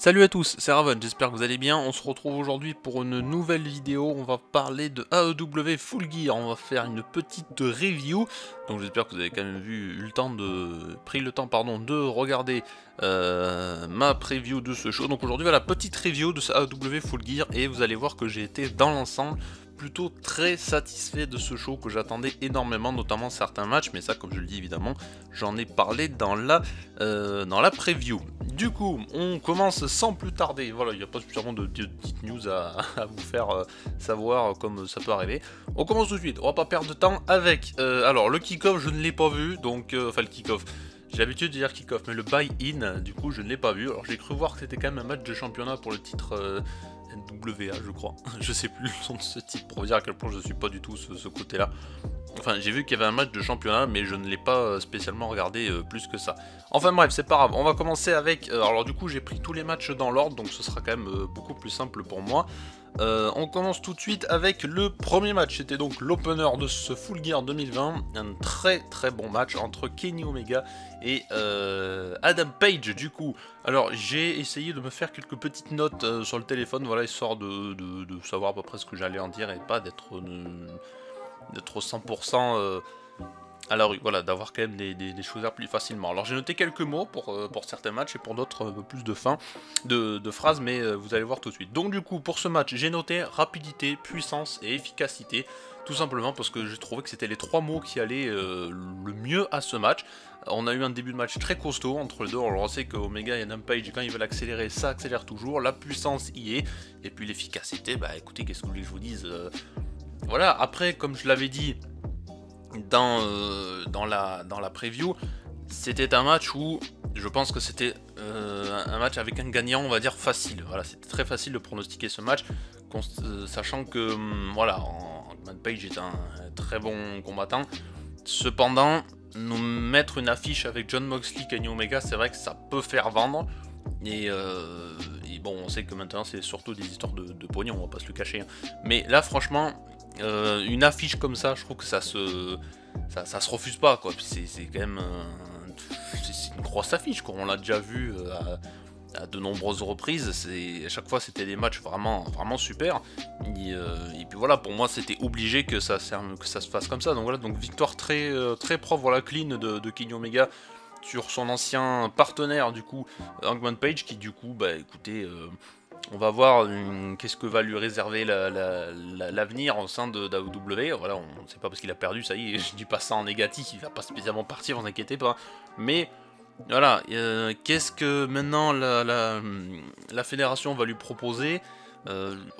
Salut à tous, c'est Raven, j'espère que vous allez bien. On se retrouve aujourd'hui pour une nouvelle vidéo. On va parler de AEW Full Gear. On va faire une petite review. Donc j'espère que vous avez quand même pris le temps de regarder ma preview de ce show. Donc aujourd'hui voilà, petite review de ce AEW Full Gear et vous allez voir que j'ai été dans l'ensemble plutôt très satisfait de ce show, que j'attendais énormément, notamment certains matchs, mais ça, comme je le dis évidemment, j'en ai parlé dans la preview. Du coup, on commence sans plus tarder. Voilà, il n'y a pas spécialement de petites news à vous faire savoir comme ça peut arriver. On commence tout de suite, on va pas perdre de temps avec... alors, le kick-off, je ne l'ai pas vu, donc... enfin, le kick-off... J'ai l'habitude de dire kick-off, mais le buy-in, du coup, je ne l'ai pas vu. Alors, j'ai cru voir que c'était quand même un match de championnat pour le titre NWA, je crois. Je sais plus le nom de ce titre, pour vous dire à quel point je ne suis pas du tout ce côté-là. Enfin, j'ai vu qu'il y avait un match de championnat, mais je ne l'ai pas spécialement regardé plus que ça. Enfin bref, c'est pas grave. On va commencer avec... alors du coup, j'ai pris tous les matchs dans l'ordre, donc ce sera quand même beaucoup plus simple pour moi. On commence tout de suite avec le premier match. C'était donc l'opener de ce Full Gear 2020. Un très très bon match entre Kenny Omega et Adam Page, du coup. Alors, j'ai essayé de me faire quelques petites notes sur le téléphone, voilà, histoire de savoir à peu près ce que j'allais en dire et pas d'être 100% à la rue, voilà, d'avoir quand même des choses à plus facilement. Alors j'ai noté quelques mots pour certains matchs et pour d'autres un peu plus de phrases, mais vous allez voir tout de suite. Donc du coup, pour ce match, j'ai noté rapidité, puissance et efficacité, tout simplement parce que j'ai trouvé que c'était les trois mots qui allaient le mieux à ce match. On a eu un début de match très costaud entre les deux. Alors on sait que Omega et Adam Page, quand ils veulent accélérer, ça accélère toujours. La puissance y est, et puis l'efficacité, bah écoutez, qu'est-ce que vous voulez que je vous dise voilà, après, comme je l'avais dit dans la preview, c'était un match où je pense que c'était un match avec un gagnant, on va dire, facile. Voilà, c'était très facile de pronostiquer ce match, sachant que, voilà, Adam Page est un très bon combattant. Cependant, nous mettre une affiche avec Jon Moxley, Kenny Omega, c'est vrai que ça peut faire vendre. Et bon, on sait que maintenant c'est surtout des histoires de pognon, on va pas se le cacher. Hein. Mais là, franchement, une affiche comme ça, je trouve que ça se refuse pas, quoi. C'est quand même c'est une grosse affiche, quoi. On l'a déjà vu à de nombreuses reprises. À chaque fois, c'était des matchs vraiment super. Et puis voilà, pour moi, c'était obligé que ça se fasse comme ça. Donc voilà, donc victoire très propre, voilà, clean de Kenny Omega sur son ancien partenaire, du coup, Hangman Page, qui du coup, bah écoutez, on va voir qu'est-ce que va lui réserver l'avenir au sein d'AEW. Voilà, on ne sait pas parce qu'il a perdu, ça y est, je dis pas ça en négatif, il va pas spécialement partir, vous inquiétez pas. Mais voilà, qu'est-ce que maintenant la fédération va lui proposer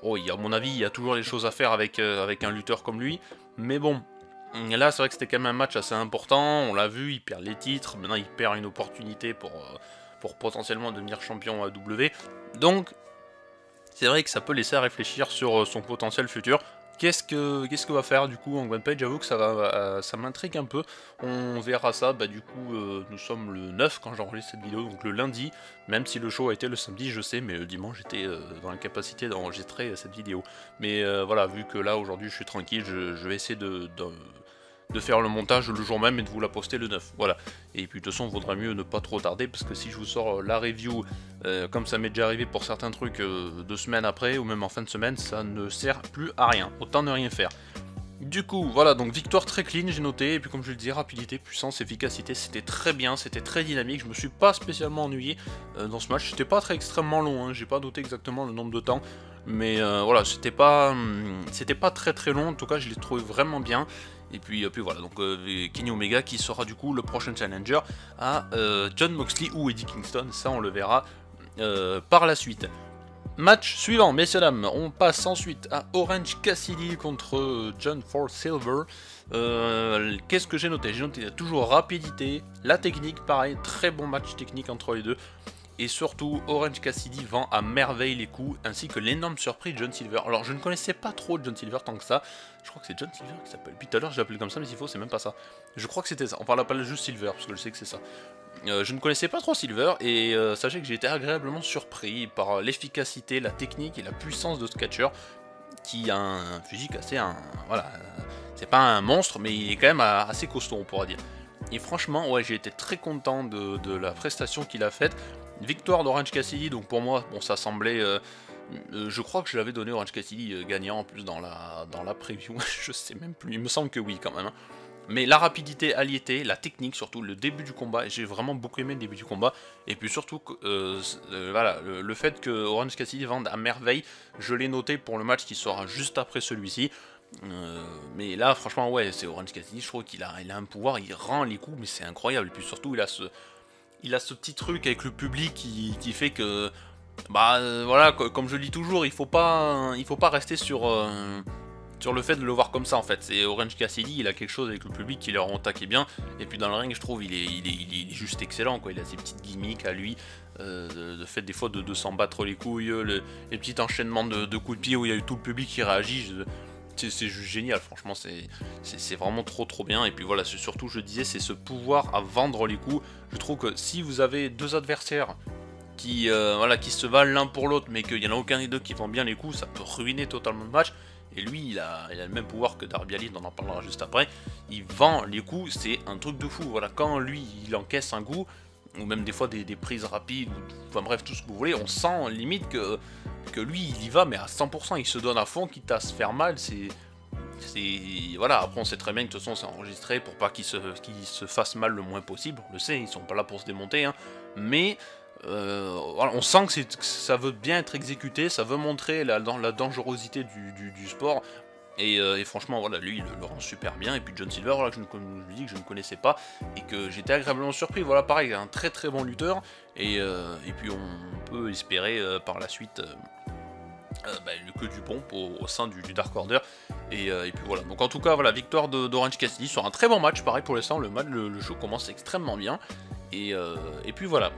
oh, à mon avis, il y a toujours les choses à faire avec un lutteur comme lui, mais bon. Là, c'est vrai que c'était quand même un match assez important, on l'a vu, il perd les titres, maintenant il perd une opportunité pour potentiellement devenir champion AEW. Donc, c'est vrai que ça peut laisser à réfléchir sur son potentiel futur. Qu'est-ce que va faire du coup Hangman Page? J'avoue que ça m'intrigue un peu. On verra ça, bah du coup nous sommes le 9 quand j'enregistre cette vidéo, donc le lundi, même si le show a été le samedi, je sais, mais le dimanche j'étais dans l'incapacité d'enregistrer cette vidéo. Mais voilà, vu que là aujourd'hui je suis tranquille, je vais essayer de faire le montage le jour même et de vous la poster le 9, voilà. Et puis de toute façon, il vaudrait mieux ne pas trop tarder, parce que si je vous sors la review, comme ça m'est déjà arrivé pour certains trucs 2 semaines après, ou même en fin de semaine, ça ne sert plus à rien, autant ne rien faire. Du coup, voilà, donc victoire très clean, j'ai noté, et puis comme je le dis, rapidité, puissance, efficacité, c'était très bien, c'était très dynamique, je me suis pas spécialement ennuyé dans ce match, c'était pas extrêmement long, hein, j'ai pas noté exactement le nombre de temps, mais voilà, c'était pas très long, en tout cas je l'ai trouvé vraiment bien. Et puis voilà, donc Kenny Omega qui sera du coup le prochain challenger à Jon Moxley ou Eddie Kingston, ça on le verra par la suite. Match suivant, messieurs dames, on passe ensuite à Orange Cassidy contre John Ford Silver. Qu'est-ce que j'ai noté? J'ai noté toujours rapidité, la technique, pareil, très bon match technique entre les deux. Et surtout, Orange Cassidy vend à merveille les coups, ainsi que l'énorme surprise John Silver. Alors, je ne connaissais pas trop John Silver tant que ça. Je crois que c'est John Silver qui s'appelle. Puis tout à l'heure, je l'ai appelé comme ça, mais s'il faut, c'est même pas ça. Je crois que c'était ça. Enfin, on l'appelle juste Silver, parce que je sais que c'est ça. Je ne connaissais pas trop Silver, et sachez que j'ai été agréablement surpris par l'efficacité, la technique et la puissance de ce catcheur, qui a un physique assez... voilà, c'est pas un monstre, mais il est quand même assez costaud, on pourra dire. Et franchement, ouais, j'ai été très content de la prestation qu'il a faite. victoire d'Orange Cassidy, donc pour moi, bon, ça semblait... je crois que je l'avais donné Orange Cassidy gagnant en plus dans la preview, je sais même plus, il me semble que oui quand même. Hein. Mais la rapidité à liété, la technique surtout, le début du combat, j'ai vraiment beaucoup aimé le début du combat. Et puis surtout, voilà, le fait que Orange Cassidy vende à merveille, je l'ai noté pour le match qui sera juste après celui-ci. Mais là, franchement, ouais, c'est Orange Cassidy, je trouve qu'il a un pouvoir, il rend les coups, mais c'est incroyable. Et puis surtout, il a ce petit truc avec le public qui fait que... Bah voilà, comme je le dis toujours, il faut pas rester sur le fait de le voir comme ça en fait. C'est Orange Cassidy, il a quelque chose avec le public qui leur rend taquet bien. Et puis dans le ring, je trouve il est juste excellent quoi. Il a ses petites gimmicks à lui, de fait des fois de s'en battre les couilles, les petits enchaînements de coups de pied où il y a eu tout le public qui réagit. C'est juste génial, franchement, c'est vraiment trop bien. Et puis voilà, surtout je disais, c'est ce pouvoir à vendre les coups. Je trouve que si vous avez deux adversaires qui se valent l'un pour l'autre, mais qu'il n'y en a aucun des deux qui vend bien les coups, ça peut ruiner totalement le match. Et lui, il a le même pouvoir que Darby Allin, on en parlera juste après. Il vend les coups, c'est un truc de fou. Voilà, quand lui, il encaisse un coup, ou même des fois des prises rapides, enfin bref, tout ce que vous voulez, on sent limite que lui, il y va, mais à 100%, il se donne à fond, quitte à se faire mal. Voilà, après on sait très bien que de toute façon c'est enregistré pour pas qu'il se fasse mal le moins possible. On le sait, ils sont pas là pour se démonter, hein. Mais... voilà, on sent que ça veut bien être exécuté, ça veut montrer la dangerosité du sport. Et franchement, voilà, lui, il le rend super bien. Et puis John Silver, voilà, que je ne connaissais pas et que j'étais agréablement surpris. Voilà, pareil, un très bon lutteur. Et puis on peut espérer par la suite que du bon au sein du Dark Order. Et puis voilà. Donc en tout cas, voilà, victoire d'Orange Cassidy sur un très bon match. Pareil pour l'instant, le show commence extrêmement bien. Et puis voilà.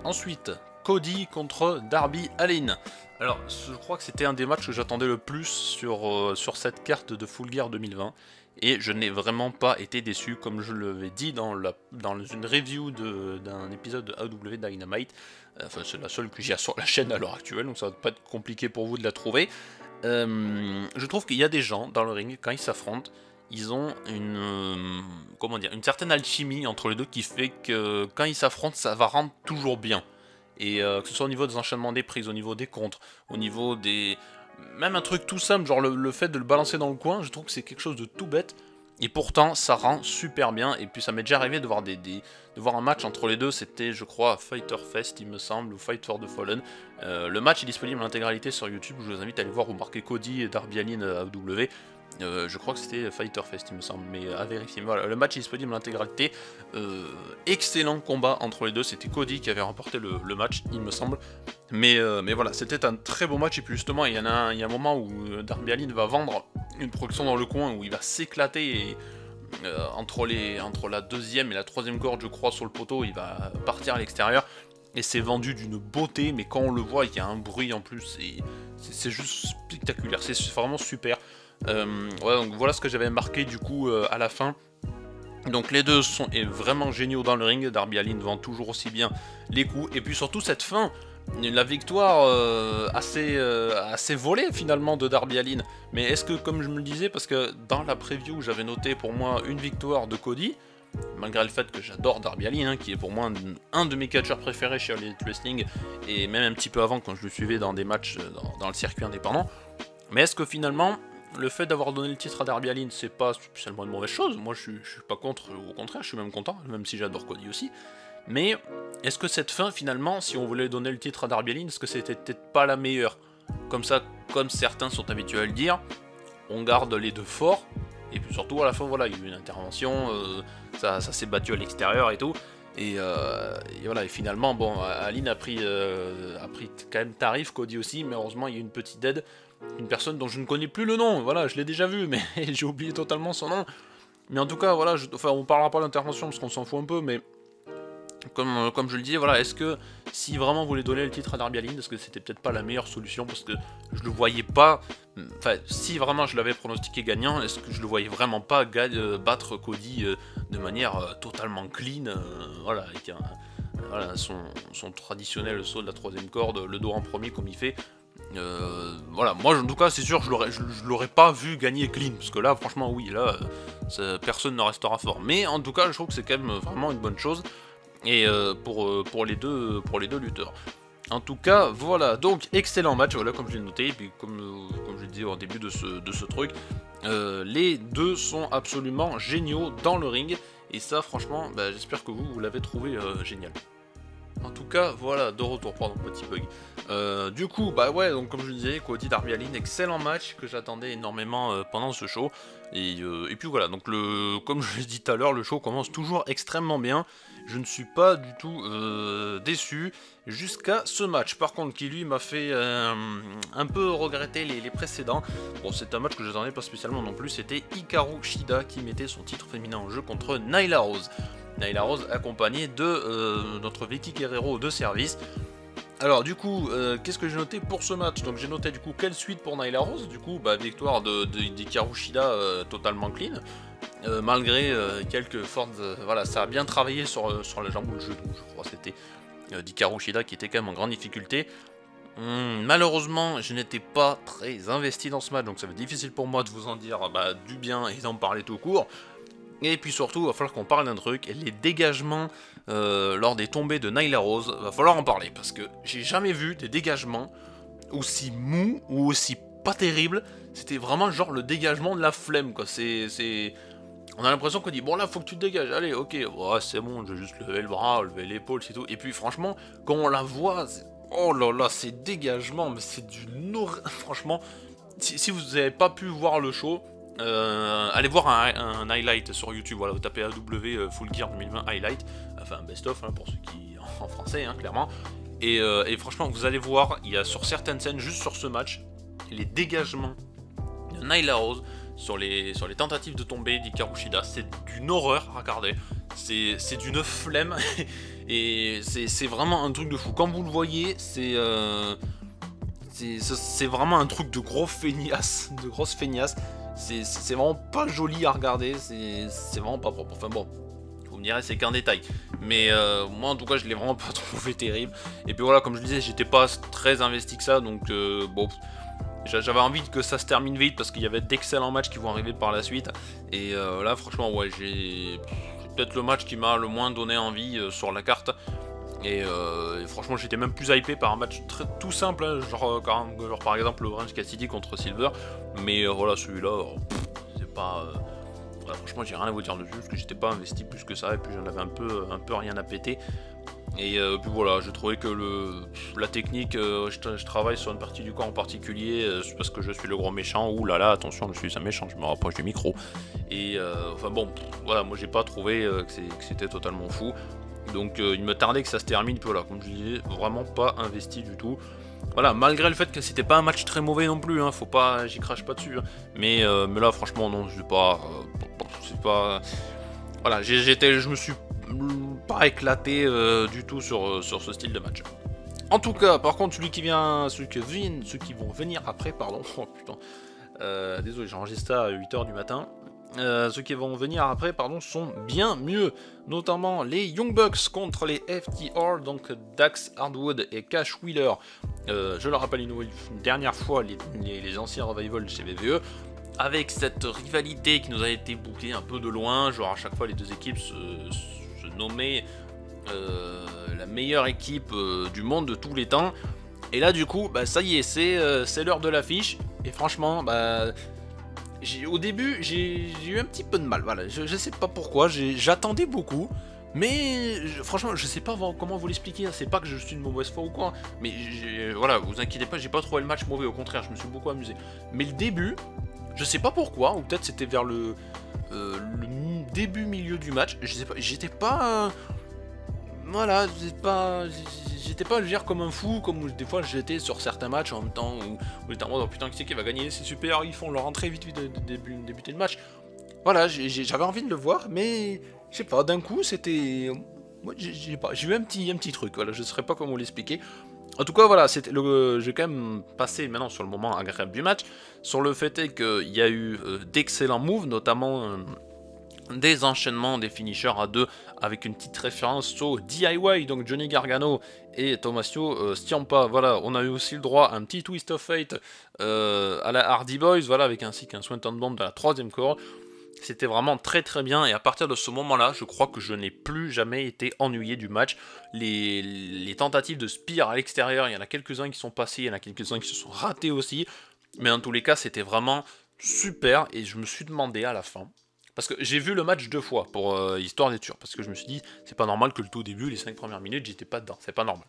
Ensuite, Cody contre Darby Allin. Alors, je crois que c'était un des matchs que j'attendais le plus sur cette carte de Full Gear 2020. Et je n'ai vraiment pas été déçu, comme je l'avais dit dans une review d'un épisode de AEW Dynamite. Enfin, c'est la seule que j'ai sur la chaîne à l'heure actuelle, donc ça va pas être compliqué pour vous de la trouver. Je trouve qu'il y a des gens dans le ring, quand ils s'affrontent, ils ont une certaine alchimie entre les deux qui fait que quand ils s'affrontent, ça va rendre toujours bien. Et que ce soit au niveau des enchaînements des prises, au niveau des contres, au niveau des... Même un truc tout simple, genre le fait de le balancer dans le coin, je trouve que c'est quelque chose de tout bête. Et pourtant, ça rend super bien. Et puis ça m'est déjà arrivé de voir un match entre les deux. C'était, je crois, Fighter Fest, il me semble, ou Fight for the Fallen. Le match est disponible en intégralité sur YouTube. Je vous invite à aller voir, vous marquez Cody et Darby Allin AEW. Je crois que c'était Fighter Fest, il me semble, mais à vérifier. Voilà, le match est disponible en intégralité. Excellent combat entre les deux. C'était Cody qui avait remporté le match, il me semble. Mais voilà, c'était un très bon match. Et puis justement, il y a un moment où Darby Allin va vendre une projection dans le coin, où il va s'éclater. Et entre la deuxième et la troisième corde, je crois, sur le poteau, il va partir à l'extérieur. Et c'est vendu d'une beauté, mais quand on le voit, il y a un bruit en plus. C'est juste spectaculaire, c'est vraiment super. Ouais, donc voilà ce que j'avais marqué du coup à la fin. Donc les deux sont vraiment géniaux dans le ring. Darby Allin vend toujours aussi bien les coups. Et puis surtout cette fin, la victoire assez volée finalement de Darby Allin. Mais est-ce que, comme je me le disais, parce que dans la preview j'avais noté pour moi une victoire de Cody, malgré le fait que j'adore Darby Allin, hein, qui est pour moi un de mes catcheurs préférés chez Elite Wrestling, et même un petit peu avant quand je le suivais dans des matchs dans le circuit indépendant. Mais est-ce que finalement, le fait d'avoir donné le titre à Darby Allin, c'est pas spécialement une mauvaise chose? Moi je suis pas contre, au contraire, je suis même content, même si j'adore Cody aussi. Mais est-ce que cette fin, finalement, si on voulait donner le titre à Darby Allin, est-ce que c'était peut-être pas la meilleure? Comme ça, comme certains sont habitués à le dire, on garde les deux forts, et puis surtout à la fin, voilà, il y a eu une intervention, ça s'est battu à l'extérieur et tout. Et voilà, et finalement, bon, Allin a pris quand même tarif, Cody aussi, mais heureusement il y a une petite aide, une personne dont je ne connais plus le nom, voilà, je l'ai déjà vu, mais j'ai oublié totalement son nom. Mais en tout cas, voilà, enfin, on parlera pas d'intervention parce qu'on s'en fout un peu, mais comme je le disais, voilà, est-ce que si vraiment vous voulez donner le titre à Darby Allin, est-ce que c'était peut-être pas la meilleure solution, parce que je le voyais pas, enfin, si vraiment je l'avais pronostiqué gagnant, est-ce que je le voyais vraiment pas battre Cody de manière totalement clean, voilà, avec voilà, son traditionnel saut de la troisième corde, le dos en premier comme il fait. Voilà, moi en tout cas c'est sûr je l'aurais pas vu gagner clean, parce que là franchement oui, là personne ne restera fort, mais en tout cas je trouve que c'est quand même vraiment une bonne chose. et pour les deux lutteurs. En tout cas, voilà, donc excellent match, voilà, comme je l'ai noté, et puis comme je l'ai dit au début de ce truc, les deux sont absolument géniaux dans le ring, et ça, franchement, bah, j'espère que vous l'avez trouvé génial. En tout cas, voilà, de retour, pardon, petit bug. Du coup, bah ouais, donc comme je le disais, Cody Darby Allin, excellent match que j'attendais énormément pendant ce show. Et puis voilà, donc comme je l'ai dit tout à l'heure, le show commence toujours extrêmement bien. Je ne suis pas du tout déçu jusqu'à ce match. Par contre, qui lui m'a fait un peu regretter les précédents. Bon, c'est un match que je n'attendais pas spécialement non plus. C'était Hikaru Shida qui mettait son titre féminin en jeu contre Nyla Rose. Nyla Rose accompagnée de notre Vicky Guerrero de service. Alors du coup, qu'est-ce que j'ai noté pour ce match? Donc j'ai noté du coup quelle suite pour Nyla Rose, du coup bah, victoire d'Hikaru Shida totalement clean, malgré quelques fortes, voilà, ça a bien travaillé sur la jambe ou le genou, je crois c'était d'Hikaru Shida qui était quand même en grande difficulté. Malheureusement, je n'étais pas très investi dans ce match, donc ça va être difficile pour moi de vous en dire bah, du bien et d'en parler tout court. Et puis surtout, il va falloir qu'on parle d'un truc, les dégagements lors des tombées de Nyla Rose, va falloir en parler, parce que j'ai jamais vu des dégagements aussi mous ou aussi pas terribles. C'était vraiment genre le dégagement de la flemme, quoi. On a l'impression qu'on dit, bon là, faut que tu te dégages, allez, ok, ouais, c'est bon, je vais juste lever le bras, lever l'épaule, c'est tout. Et puis franchement, quand on la voit, oh là là, ces dégagements, mais c'est d'une horreur, franchement, si vous n'avez pas pu voir le show, allez voir un highlight sur YouTube, voilà, vous tapez AW Full Gear 2020 highlight, enfin best of hein, pour ceux qui en français hein, clairement, et franchement vous allez voir, il y a sur certaines scènes, juste sur ce match, les dégagements de Nyla Rose sur les tentatives de tomber d'Hikaru Shida, c'est d'une horreur à regarder, c'est d'une flemme, et c'est vraiment un truc de fou, quand vous le voyez, c'est vraiment un truc de gros feignasse, de grosse feignasse. C'est vraiment pas joli à regarder, c'est vraiment pas propre. Enfin bon, vous me direz c'est qu'un détail. Mais moi en tout cas je l'ai vraiment pas trouvé terrible. Et puis voilà, comme je disais, j'étais pas très investi que ça, donc bon, j'avais envie que ça se termine vite parce qu'il y avait d'excellents matchs qui vont arriver par la suite. Et là franchement ouais, c'est peut-être le match qui m'a le moins donné envie sur la carte. Et franchement j'étais même plus hypé par un match tout simple, hein, genre par exemple le Orange Cassidy contre Silver, mais voilà celui-là, c'est pas... voilà, franchement j'ai rien à vous dire dessus, parce que j'étais pas investi plus que ça, et puis j'en avais un peu rien à péter. Et puis voilà, j'ai trouvé que la technique, je travaille sur une partie du corps en particulier, parce que je suis le gros méchant, ouh là là, attention, je suis un méchant, je me rapproche du micro. Et enfin bon, voilà, moi j'ai pas trouvé que c'était totalement fou. Donc il me tardait que ça se termine, puis voilà, comme je disais, vraiment pas investi du tout. Voilà, malgré le fait que c'était pas un match très mauvais non plus, hein, faut pas, j'y crache pas dessus. Hein. Mais là franchement non, c'est pas... Voilà, je me suis pas éclaté du tout sur ce style de match. En tout cas, par contre, ceux qui vont venir après, pardon, oh putain, désolé, j'enregistre ça à 8h du matin. Ceux qui vont venir après, pardon, sont bien mieux, notamment les Young Bucks contre les FTR, donc Dax Hardwood et Cash Wheeler. Je le rappelle une dernière fois, les anciens Revival chez WWE, avec cette rivalité qui nous a été bookée un peu de loin, genre à chaque fois les deux équipes se nommaient la meilleure équipe du monde de tous les temps. Et là du coup, bah, ça y est, c'est l'heure de l'affiche, et franchement, bah... Au début, j'ai eu un petit peu de mal, voilà, je sais pas pourquoi, j'attendais beaucoup, mais franchement, je sais pas comment vous l'expliquer, c'est pas que je suis une mauvaise foi ou quoi, mais voilà, vous inquiétez pas, j'ai pas trouvé le match mauvais, au contraire, je me suis beaucoup amusé. Mais le début, je sais pas pourquoi, ou peut-être c'était vers le début-milieu du match, je sais pas, j'étais pas... voilà, j'étais pas à le dire comme un fou, comme des fois j'étais sur certains matchs en même temps où j'étais en mode oh putain qui c'est qui va gagner, c'est super, ils font leur entrée vite de débuter le match. Voilà, j'avais envie de le voir, mais je sais pas, d'un coup c'était... j'ai eu un petit truc, voilà, je saurais pas comment l'expliquer. En tout cas voilà, je vais quand même passer maintenant sur le moment agréable du match, sur le fait est qu'il y a eu d'excellents moves, notamment... des enchaînements, des finishers à deux, avec une petite référence au DIY, donc Johnny Gargano et Tommaso Ciampa. Voilà, on a eu aussi le droit à un petit twist of fate à la Hardy Boys, voilà, avec ainsi qu'un Swanton Bomb dans la troisième corde. C'était vraiment très très bien et à partir de ce moment-là, je crois que je n'ai plus jamais été ennuyé du match. Les tentatives de spear à l'extérieur, il y en a quelques-uns qui sont passés, il y en a quelques-uns qui se sont ratés aussi. Mais en tous les cas, c'était vraiment super et je me suis demandé à la fin, parce que j'ai vu le match 2 fois pour histoire d'être sûr, parce que je me suis dit, c'est pas normal que le tout début, les 5 premières minutes, j'étais pas dedans, c'est pas normal.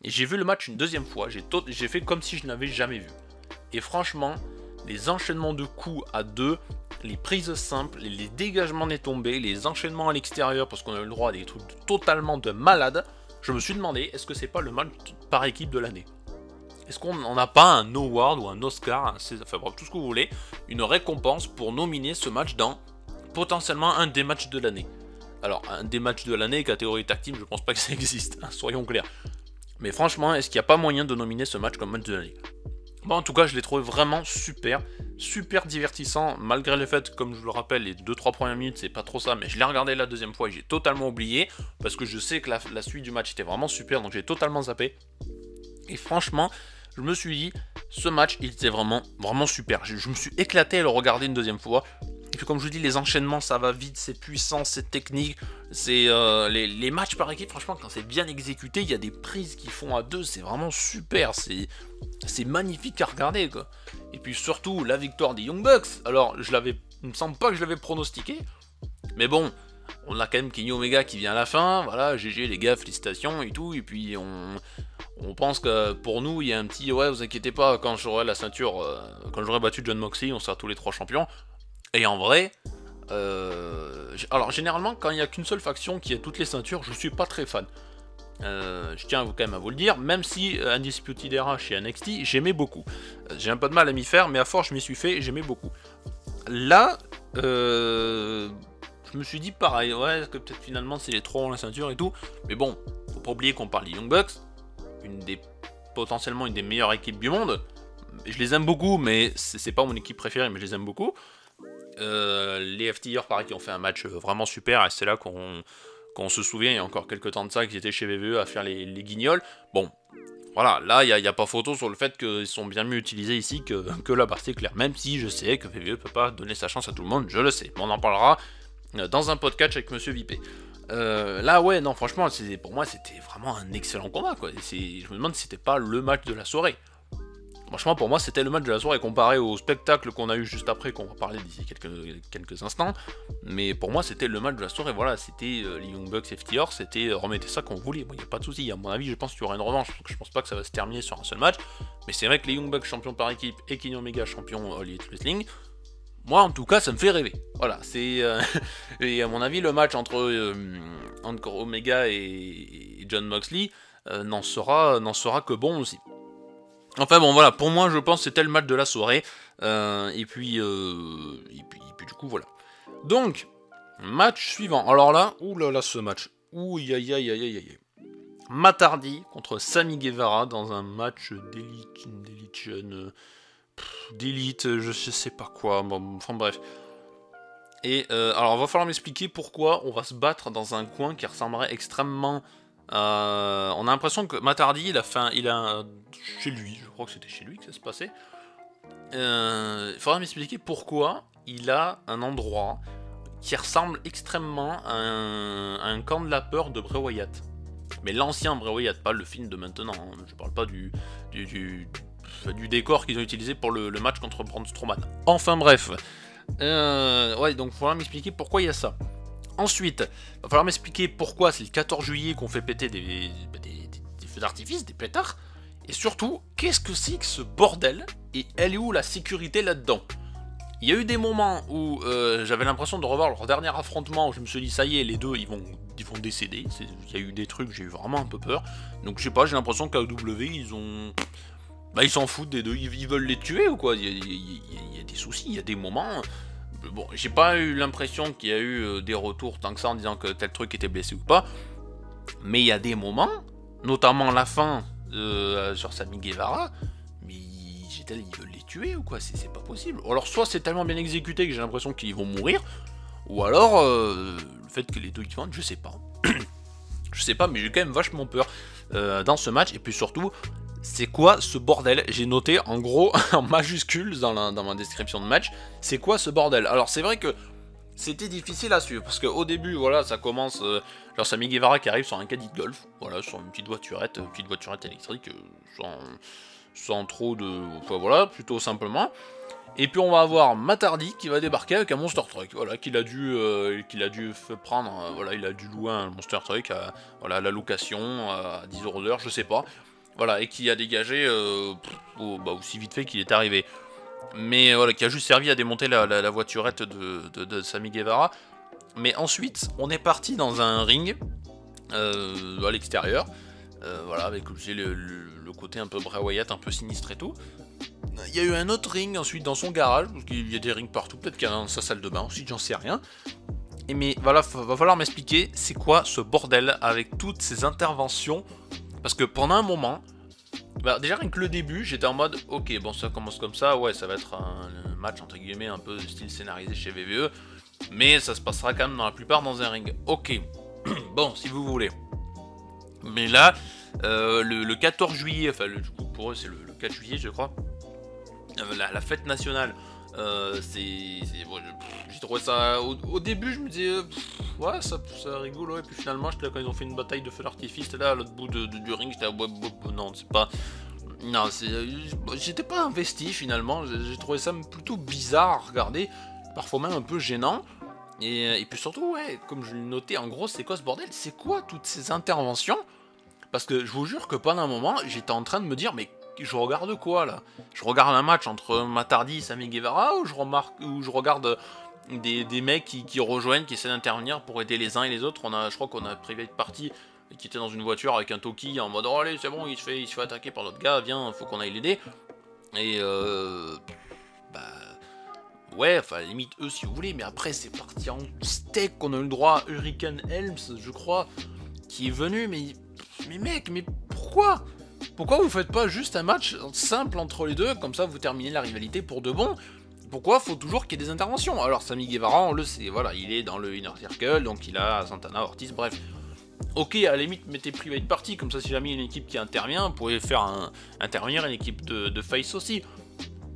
Et j'ai vu le match une deuxième fois, j'ai fait comme si je n'avais jamais vu. Et franchement, les enchaînements de coups à deux, les prises simples, les dégagements des tombées, les enchaînements à l'extérieur, parce qu'on a eu le droit à des trucs totalement de malade, je me suis demandé, est-ce que c'est pas le match par équipe de l'année? Est-ce qu'on n'a pas un award ou un Oscar, enfin bref, tout ce que vous voulez, une récompense pour nominer ce match dans potentiellement un des matchs de l'année? Alors, un des matchs de l'année, catégorie tag team, je pense pas que ça existe, hein, soyons clairs. Mais franchement, est-ce qu'il n'y a pas moyen de nominer ce match comme match de l'année? Bon, en tout cas, je l'ai trouvé vraiment super, super divertissant, malgré le fait, comme je vous le rappelle, les 2-3 premières minutes, c'est pas trop ça, mais je l'ai regardé la deuxième fois et j'ai totalement oublié, parce que je sais que la suite du match était vraiment super, donc j'ai totalement zappé. Et franchement, je me suis dit, ce match, il était vraiment, vraiment super. Je me suis éclaté à le regarder une deuxième fois. Et puis comme je vous dis, les enchaînements, ça va vite, c'est puissant, c'est technique. C'est les matchs par équipe, franchement, quand c'est bien exécuté, il y a des prises qui font à deux, c'est vraiment super. C'est magnifique à regarder, quoi. Et puis surtout, la victoire des Young Bucks. Alors, il me semble pas que je l'avais pronostiqué. Mais bon, on a quand même Kenny Omega qui vient à la fin. Voilà, GG les gars, félicitations et tout. Et puis on pense que pour nous, il y a un petit ouais, vous inquiétez pas, quand j'aurai la ceinture, quand j'aurai battu Jon Moxley, on sera tous les 3 champions. Et en vrai, alors généralement, quand il n'y a qu'une seule faction qui a toutes les ceintures, je suis pas très fan. Je tiens quand même à vous le dire, même si Undisputed Era chez NXT, j'aimais beaucoup. J'ai un peu de mal à m'y faire, mais à force, je m'y suis fait et j'aimais beaucoup. Là, je me suis dit pareil, ouais, que peut-être finalement c'est les 3 ont la ceinture et tout, mais bon, faut pas oublier qu'on parle des Young Bucks, potentiellement une des meilleures équipes du monde. Je les aime beaucoup, mais c'est pas mon équipe préférée, mais je les aime beaucoup. Les FTR, pareil, qui ont fait un match vraiment super, et c'est là qu'on se souvient, il y a encore quelques temps de ça, qu'ils étaient chez VVE à faire les guignols. Bon, voilà, là, il n'y a pas photo sur le fait qu'ils sont bien mieux utilisés ici que là-bas, c'est clair. Même si je sais que VVE peut pas donner sa chance à tout le monde, je le sais. On en parlera dans un podcast avec Monsieur Vipé. Là, ouais, non, franchement, pour moi, c'était vraiment un excellent combat, quoi. Je me demande si c'était pas le match de la soirée. Franchement, pour moi, c'était le match de la soirée comparé au spectacle qu'on a eu juste après, qu'on va parler d'ici quelques instants. Mais pour moi, c'était le match de la soirée. Voilà, c'était les Young Bucks FTR, c'était remettez ça quand vous voulez. Bon, il n'y a pas de souci. À mon avis, je pense qu'il y aura une revanche. Je pense pas que ça va se terminer sur un seul match. Mais c'est vrai que les Young Bucks champions par équipe et Kenny Omega champion All Elite Wrestling, moi, en tout cas, ça me fait rêver. Voilà, c'est et à mon avis, le match entre Omega et Jon Moxley n'en sera que bon aussi. Enfin bon, voilà, pour moi, je pense que c'était le match de la soirée. Et puis, du coup, voilà. Donc, match suivant. Alors là, oulala, ce match. Ouh, aïe, aïe, aïe, aïe, aïe. Matt Hardy contre Sammy Guevara dans un match d'élite, je sais pas quoi. Bon, enfin bref. Et alors, il va falloir m'expliquer pourquoi on va se battre dans un coin qui ressemblerait extrêmement... on a l'impression que Matt Hardy, chez lui, je crois que c'était chez lui que ça se passait. Il faudra m'expliquer pourquoi il a un endroit qui ressemble extrêmement à un camp de la peur de Bray Wyatt. Mais l'ancien Bray Wyatt, pas le film de maintenant. Hein. Je parle pas du décor qu'ils ont utilisé pour le match contre Braun Strowman. Enfin bref. Ouais, donc il faudra m'expliquer pourquoi il y a ça. Ensuite, il va falloir m'expliquer pourquoi c'est le 14 juillet qu'on fait péter des feux d'artifice, des pétards. Et surtout, qu'est-ce que c'est que ce bordel? Et elle est où la sécurité là-dedans? Il y a eu des moments où j'avais l'impression de revoir leur dernier affrontement, où je me suis dit, ça y est, les deux, ils vont décéder. Il y a eu des trucs, j'ai eu vraiment un peu peur. Donc je sais pas, j'ai l'impression qu'AEW, ils s'en foutent des deux, ils veulent les tuer ou quoi? Il y a des soucis, il y a des moments... Bon, j'ai pas eu l'impression qu'il y a eu des retours tant que ça en disant que tel truc était blessé ou pas. Mais il y a des moments, notamment la fin sur Sammy Guevara, mais j'étais là, ils veulent les tuer ou quoi? C'est pas possible. Ou alors soit c'est tellement bien exécuté que j'ai l'impression qu'ils vont mourir, ou alors le fait que les deux ils vendent, je sais pas. Je sais pas, mais j'ai quand même vachement peur dans ce match. Et puis surtout, c'est quoi ce bordel? J'ai noté en gros, en majuscules dans ma description de match, c'est quoi ce bordel? Alors c'est vrai que c'était difficile à suivre, parce qu'au début, voilà, ça commence, genre Sammy Guevara qui arrive sur un caddie de golf, voilà, sur une petite voiturette électrique, sans trop de... Enfin voilà, plutôt simplement. Et puis on va avoir Matardi qui va débarquer avec un Monster Truck, voilà, qu'il a dû prendre, voilà, il a dû louer un Monster Truck à, voilà, à la location, à 10 € l'heure, je sais pas. Voilà, et qui a dégagé aussi vite fait qu'il est arrivé. Mais voilà, qui a juste servi à démonter la voiturette de Sammy Guevara. Mais ensuite, on est parti dans un ring à l'extérieur. Voilà, avec le côté un peu Bray Wyatt, un peu sinistre et tout. Il y a eu un autre ring ensuite dans son garage, parce qu'il y a des rings partout, peut-être qu'il y en a dans sa salle de bain aussi, j'en sais rien. Et mais voilà, va falloir m'expliquer, c'est quoi ce bordel avec toutes ces interventions. Parce que pendant un moment... Bah, déjà rien que le début, j'étais en mode ok, bon ça commence comme ça, ouais ça va être un match entre guillemets un peu style scénarisé chez WWE, mais ça se passera quand même dans la plupart dans un ring. Ok, bon si vous voulez. Mais là, le 14 juillet, enfin du coup pour eux c'est le 4 juillet je crois, la fête nationale, j'ai trouvé ça, au début je me disais, ouais ça rigole, ouais, puis finalement j'étais là quand ils ont fait une bataille de feu d'artifice, là à l'autre bout du ring, j'étais là, ouais, non c'est pas, non j'étais pas investi finalement, j'ai trouvé ça plutôt bizarre à regarder, parfois même un peu gênant, et puis surtout, ouais, comme je l'ai noté, en gros c'est quoi ce bordel, c'est quoi toutes ces interventions, parce que je vous jure que pendant un moment j'étais en train de me dire, mais je regarde quoi là? Je regarde un match entre Matardi et Sammy Guevara, ou je regarde des mecs qui rejoignent, qui essaient d'intervenir pour aider les uns et les autres. Je crois qu'on a Private Party qui était dans une voiture avec un Toki en mode oh allez c'est bon, il se fait attaquer par l'autre gars, viens, faut qu'on aille l'aider. Et bah ouais, enfin à la limite eux si vous voulez, mais après c'est parti en steak, on a eu le droit à Hurricane Helms, je crois, qui est venu, mais mec, mais pourquoi? Pourquoi vous faites pas juste un match simple entre les deux, comme ça vous terminez la rivalité pour de bon? Pourquoi faut toujours qu'il y ait des interventions? Alors Sammy Guevara, on le sait, voilà, il est dans le Inner Circle, donc il a Santana, Ortiz, bref. Ok, à la limite, mettez Private Party, comme ça si jamais il y a une équipe qui intervient, vous pouvez faire intervenir une équipe de face aussi.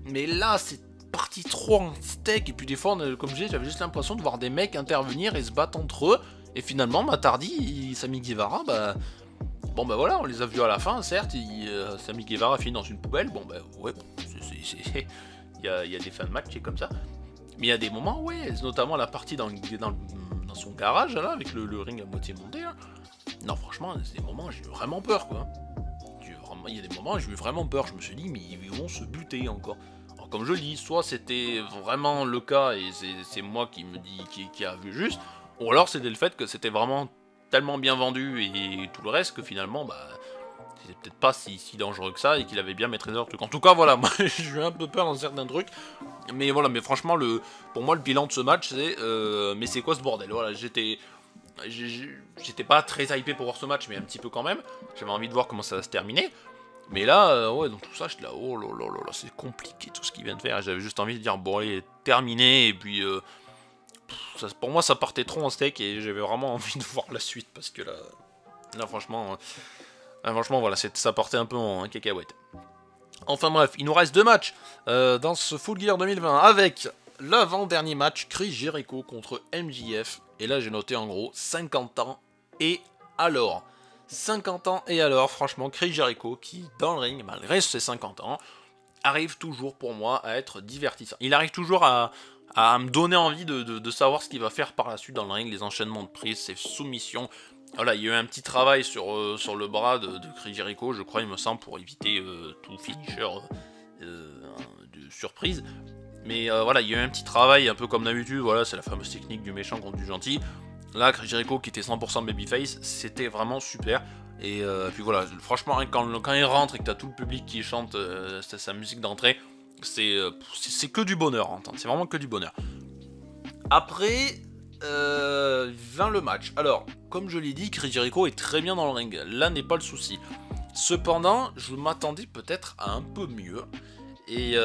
Mais là, c'est parti trop en steak, et puis des fois, comme je disais, j'avais juste l'impression de voir des mecs intervenir et se battre entre eux, et finalement, Matardi et Sammy Guevara, bah... Bon bah voilà, on les a vus à la fin, certes, Sammy Guevara finit dans une poubelle, bon bah ouais, il y a des fins de match, c'est comme ça. Mais il y a des moments, ouais, notamment la partie dans son garage, là, avec le ring à moitié monté, là. Non, franchement, c'est des moments, j'ai eu vraiment peur, quoi. Il y a des moments, j'ai eu vraiment peur, je me suis dit, mais ils vont se buter encore. Alors comme je le dis, soit c'était vraiment le cas, et c'est moi qui a vu juste, ou alors c'était le fait que c'était vraiment tellement bien vendu et tout le reste que finalement bah c'était peut-être pas si dangereux que ça et qu'il avait bien maîtrisé leur truc. En tout cas voilà, moi j'ai eu un peu peur dans certains trucs, mais voilà, mais franchement pour moi le bilan de ce match c'est mais c'est quoi ce bordel, voilà, j'étais pas très hypé pour voir ce match, mais un petit peu quand même, j'avais envie de voir comment ça va se terminer. Mais là, ouais, donc tout ça, j'étais là, oh là là là, c'est compliqué tout ce qu'il vient de faire, j'avais juste envie de dire bon allez, terminé, et puis pour moi ça partait trop en steak et j'avais vraiment envie de voir la suite parce que là franchement voilà, ça partait un peu en cacahuète. Enfin bref, il nous reste deux matchs dans ce Full Gear 2020 avec l'avant-dernier match, Chris Jericho contre MJF, et là j'ai noté en gros 50 ans et alors 50 ans et alors, franchement Chris Jericho qui dans le ring malgré ses 50 ans arrive toujours pour moi à être divertissant, il arrive toujours à me donner envie de savoir ce qu'il va faire par la suite dans le ring, les enchaînements de prises, ses soumissions. Voilà, il y a eu un petit travail sur le bras de Chris Jericho, je crois, il me semble, pour éviter tout finisher de surprise. Mais voilà, il y a eu un petit travail, un peu comme d'habitude, voilà, c'est la fameuse technique du méchant contre du gentil. Là, Chris Jericho, qui était 100% babyface, c'était vraiment super. Et puis voilà, franchement, quand il rentre et que t'as tout le public qui chante sa musique d'entrée, c'est que du bonheur à entendre, c'est vraiment que du bonheur. Après, vint le match. Alors, comme je l'ai dit, Chris Jericho est très bien dans le ring, là n'est pas le souci. Cependant, je m'attendais peut-être à un peu mieux. Et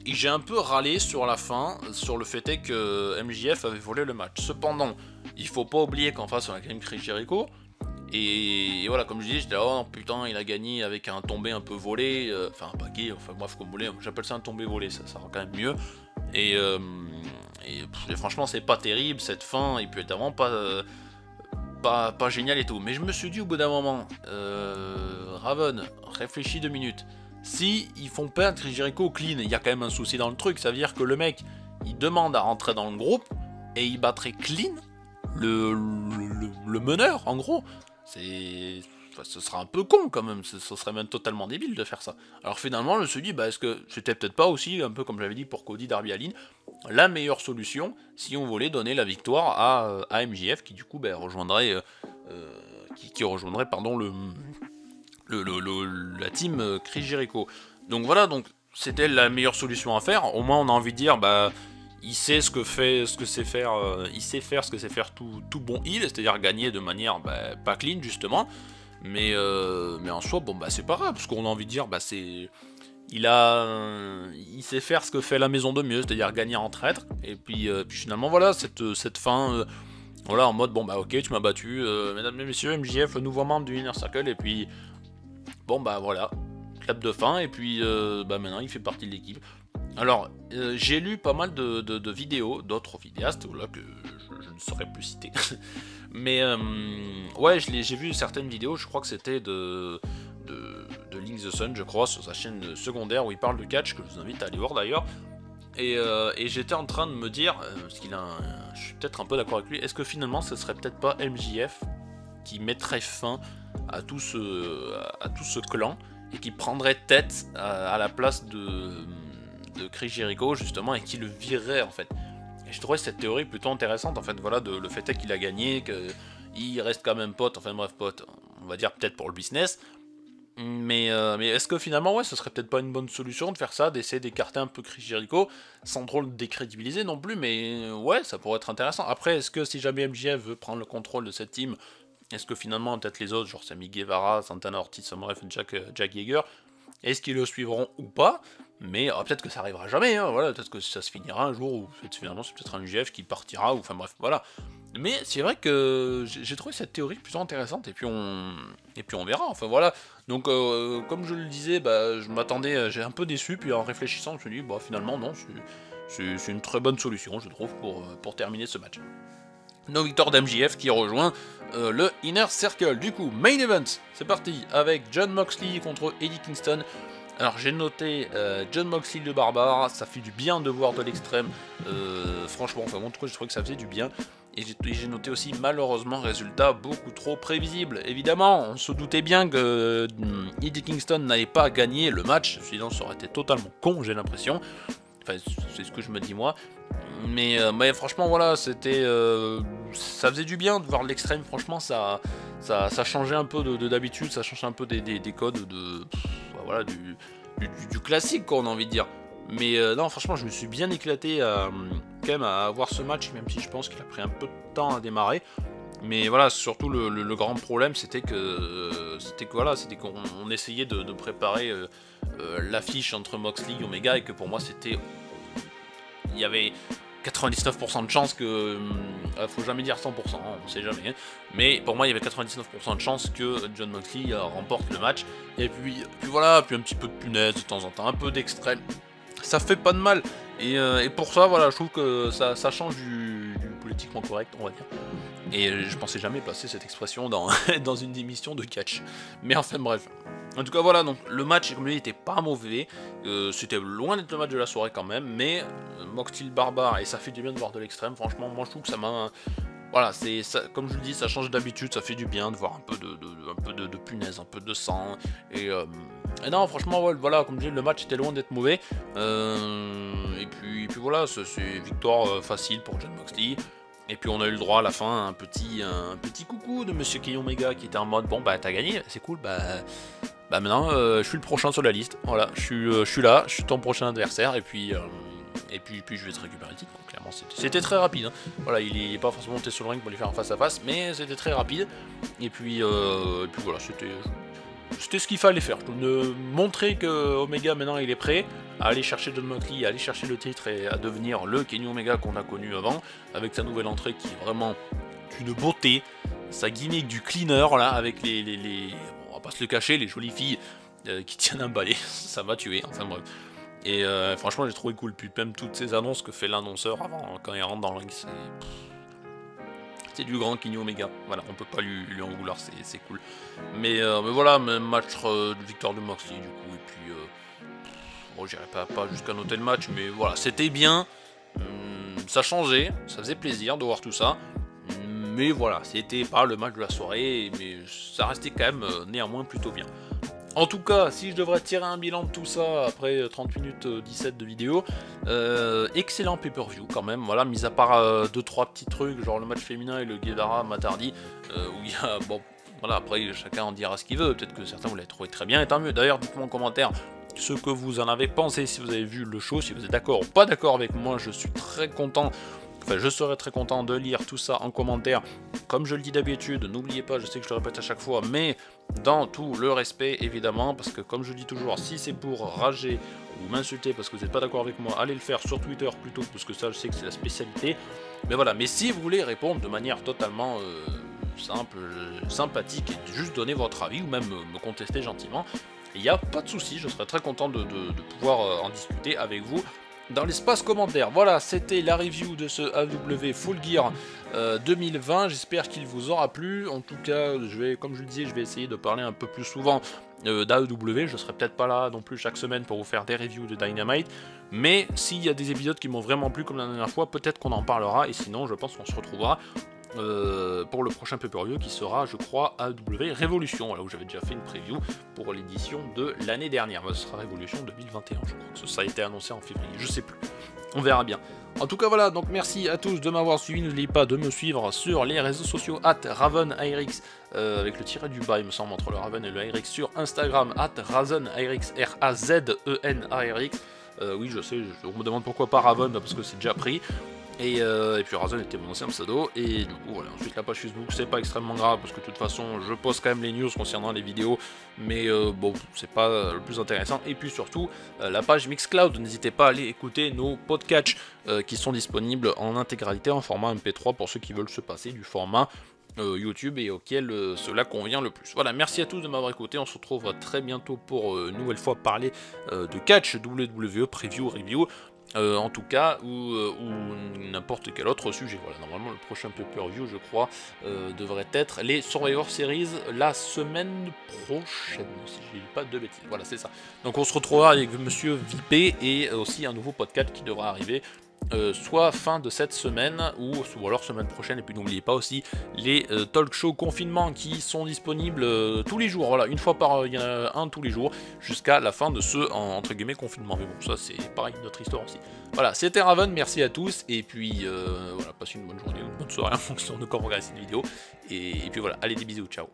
j'ai un peu râlé sur la fin, sur le fait que MJF avait volé le match. Cependant, il faut pas oublier qu'en face on a quand même Chris Jericho. Et voilà, comme je disais, j'étais là, oh putain, il a gagné avec un tombé un peu volé, enfin un paquet, enfin bref, comme vous voulez, j'appelle ça un tombé volé, ça rend quand même mieux. Et Et franchement, c'est pas terrible cette fin, et puis vraiment pas génial et tout. Mais je me suis dit au bout d'un moment, Raven, réfléchis 2 minutes. Si ils font perdre Chris Jericho clean, il y a quand même un souci dans le truc. Ça veut dire que le mec, il demande à rentrer dans le groupe et il battrait clean le meneur, en gros. Ce sera un peu con quand même, ce serait même totalement débile de faire ça. Alors finalement, je me suis dit, bah, est-ce que c'était peut-être pas aussi, un peu comme j'avais dit pour Cody Darby Allin, la meilleure solution si on voulait donner la victoire à MJF, qui du coup rejoindrait, qui rejoindrait pardon, la team Chris Jericho. Donc voilà, donc c'était la meilleure solution à faire. Au moins on a envie de dire, bah, il sait ce que c'est faire, il sait faire ce que c'est faire tout bon heel, c'est-à-dire gagner de manière pas clean justement. Mais en soi, bon bah c'est pas grave, parce qu'on a envie de dire, bah c'est, il sait faire ce que fait la maison de mieux, c'est-à-dire gagner en traître. Et puis finalement voilà cette fin, voilà en mode bon bah ok tu m'as battu, mesdames et messieurs MJF, le nouveau membre du Inner Circle, et puis bon bah voilà, clap de fin, et puis bah maintenant il fait partie de l'équipe. Alors, j'ai lu pas mal de vidéos d'autres vidéastes, là, que je ne saurais plus citer. Mais, ouais, j'ai vu certaines vidéos, je crois que c'était de Link the Sun, je crois, sur sa chaîne secondaire, où il parle de catch, que je vous invite à aller voir d'ailleurs. Et j'étais en train de me dire, parce je suis peut-être un peu d'accord avec lui, est-ce que finalement, ce serait peut-être pas MJF qui mettrait fin à tout ce clan, et qui prendrait tête à la place de Chris Jericho justement, et qui le virerait en fait. Et je trouvais cette théorie plutôt intéressante en fait, voilà, le fait est qu'il a gagné, qu'il reste quand même pote, enfin bref pote, on va dire peut-être pour le business, mais est-ce que finalement ouais, ce serait peut-être pas une bonne solution de faire ça, d'essayer d'écarter un peu Chris Jericho, sans trop le décrédibiliser non plus, mais ouais, ça pourrait être intéressant. Après, est-ce que si jamais MJF veut prendre le contrôle de cette team, est-ce que finalement peut-être les autres, genre Sammy Guevara, Santana Ortiz, bref, Jack Hager, est-ce qu'ils le suivront ou pas? Mais peut-être que ça arrivera jamais, hein, voilà, peut-être que ça se finira un jour où finalement c'est peut-être un MJF qui partira, ou enfin bref, voilà. Mais c'est vrai que j'ai trouvé cette théorie plutôt intéressante, et puis on verra, enfin voilà. Donc comme je le disais, bah, je m'attendais, j'ai un peu déçu, puis en réfléchissant, je me suis dit, bah finalement non, c'est une très bonne solution, je trouve, pour terminer ce match. No victoire d'MJF qui rejoint le Inner Circle. Du coup, main event, c'est parti, avec Jon Moxley contre Eddie Kingston. Alors j'ai noté Jon Moxley le barbare, ça fait du bien de voir de l'extrême, franchement, enfin en tout cas je trouvais que ça faisait du bien. Et j'ai noté aussi malheureusement résultat beaucoup trop prévisible. Évidemment, on se doutait bien que Eddie Kingston n'allait pas gagner le match, sinon ça aurait été totalement con, j'ai l'impression. Enfin, c'est ce que je me dis moi. Mais franchement, voilà, c'était, ça faisait du bien de voir l'extrême. Franchement, ça changeait un peu d'habitude, ça changeait un peu des codes voilà, du classique, quoi, on a envie de dire. Mais non, franchement, je me suis bien éclaté quand même à voir ce match, même si je pense qu'il a pris un peu de temps à démarrer. Mais voilà, surtout le grand problème, c'était qu'on essayait de préparer l'affiche entre Moxley et Omega, et que pour moi c'était, il y avait 99% de chances que, faut jamais dire 100%, hein, on sait jamais, hein, mais pour moi il y avait 99% de chances que Jon Moxley remporte le match. Et puis voilà, puis un petit peu de punaise de temps en temps, un peu d'extrême, ça fait pas de mal. Et pour ça, voilà, je trouve que ça change du politiquement correct, on va dire. Et je pensais jamais placer cette expression dans une émission de catch. Mais enfin bref. En tout cas voilà, donc le match, comme je l'ai dit, était pas mauvais. C'était loin d'être le match de la soirée quand même. Mais Moxley le barbare, et ça fait du bien de voir de l'extrême. Franchement, moi je trouve que ça m'a... Voilà, ça, comme je le dis, ça change d'habitude, ça fait du bien de voir un peu de punaise, un peu de sang. Et non, franchement, voilà, comme je dis, le match était loin d'être mauvais. Et puis voilà, c'est victoire facile pour Jon Moxley. Et puis on a eu le droit à la fin à un petit coucou de Monsieur Kenny Omega qui était en mode, bon bah t'as gagné, c'est cool, bah maintenant je suis le prochain sur la liste, voilà, je suis là, je suis ton prochain adversaire, et puis je vais te récupérer le titre. Donc, clairement c'était très rapide, hein. Voilà, il est pas forcément monté sur le ring pour les faire en face à face, mais c'était très rapide. Et puis voilà, c'était ce qu'il fallait faire, de montrer que Omega maintenant il est prêt à aller chercher Jon Moxley, à aller chercher le titre et à devenir le Kenny Omega qu'on a connu avant, avec sa nouvelle entrée qui est vraiment une beauté, sa gimmick du cleaner là, avec les on va pas se le cacher, les jolies filles qui tiennent un balai, ça m'a tué, enfin bref. Et franchement, j'ai trouvé cool. Puis même toutes ces annonces que fait l'annonceur avant, quand il rentre dans le ring, c'est du grand Kenny Omega. Voilà, on peut pas lui en vouloir, c'est cool. Mais voilà, même match de victoire de Moxley, du coup. Et puis, bon, j'irai pas jusqu'à noter le match, mais voilà, c'était bien. Ça changeait, ça faisait plaisir de voir tout ça. Mais voilà, c'était pas le match de la soirée, mais ça restait quand même néanmoins plutôt bien. En tout cas, si je devrais tirer un bilan de tout ça après 30 minutes 17 de vidéo, excellent pay-per-view quand même, voilà, mis à part 2-3 petits trucs, genre le match féminin et le Guevara Matardi, où il y a, bon, voilà, après chacun en dira ce qu'il veut, peut-être que certains vous l'avez trouvé très bien, et tant mieux. D'ailleurs, dites-moi en commentaire ce que vous en avez pensé, si vous avez vu le show, si vous êtes d'accord ou pas d'accord avec moi, je suis très content. Enfin, je serais très content de lire tout ça en commentaire. Comme je le dis d'habitude, n'oubliez pas, je sais que je le répète à chaque fois, mais dans tout le respect, évidemment, parce que comme je dis toujours, si c'est pour rager ou m'insulter parce que vous n'êtes pas d'accord avec moi, allez le faire sur Twitter plutôt, parce que ça, je sais que c'est la spécialité. Mais voilà, mais si vous voulez répondre de manière totalement simple, sympathique, et juste donner votre avis, ou même me contester gentiment, il n'y a pas de souci, je serais très content de pouvoir en discuter avec vous dans l'espace commentaire. Voilà, c'était la review de ce AEW Full Gear 2020. J'espère qu'il vous aura plu. En tout cas, comme je le disais, je vais essayer de parler un peu plus souvent d'AEW. Je serai peut-être pas là non plus chaque semaine pour vous faire des reviews de Dynamite. Mais s'il y a des épisodes qui m'ont vraiment plu comme la dernière fois, peut-être qu'on en parlera. Et sinon, je pense qu'on se retrouvera pour le prochain pay-per-view qui sera, je crois, AEW Révolution, là où j'avais déjà fait une preview pour l'édition de l'année dernière. Ce sera Révolution 2021, je crois que ça a été annoncé en février, je sais plus. On verra bien. En tout cas, voilà, donc merci à tous de m'avoir suivi. N'oubliez pas de me suivre sur les réseaux sociaux @RavenIRX, avec le tiret du bas, il me semble, entre le Raven et le IRX, sur Instagram @RazenIRX, RAZENARX. Oui, je sais, on me demande pourquoi pas Raven, parce que c'est déjà pris. Et puis Razen était mon ancien pseudo, et du coup voilà, ensuite la page Facebook, c'est pas extrêmement grave, parce que de toute façon je poste quand même les news concernant les vidéos, mais bon, c'est pas le plus intéressant. Et puis surtout, la page Mixcloud, n'hésitez pas à aller écouter nos podcasts qui sont disponibles en intégralité en format MP3 pour ceux qui veulent se passer du format YouTube et auquel cela convient le plus. Voilà, merci à tous de m'avoir écouté, on se retrouve très bientôt pour une nouvelle fois parler de catch, WWE, preview, review, en tout cas, ou n'importe quel autre sujet. Voilà, normalement le prochain pay-per-view, je crois, devrait être les Survivor Series la semaine prochaine, si je dis pas de bêtises. Voilà, c'est ça. Donc on se retrouvera avec Monsieur Vipé et aussi un nouveau podcast qui devra arriver. Soit fin de cette semaine ou alors semaine prochaine. Et puis n'oubliez pas aussi les talk show confinement qui sont disponibles tous les jours. Voilà, une fois par, il y en a un tous les jours jusqu'à la fin de ce entre guillemets confinement. Mais bon, ça c'est pareil, notre histoire aussi. Voilà, c'était Raven, merci à tous. Et puis voilà, passez une bonne journée ou une bonne soirée en fonction de quand vous regardez cette vidéo. Et puis voilà, allez, des bisous, ciao.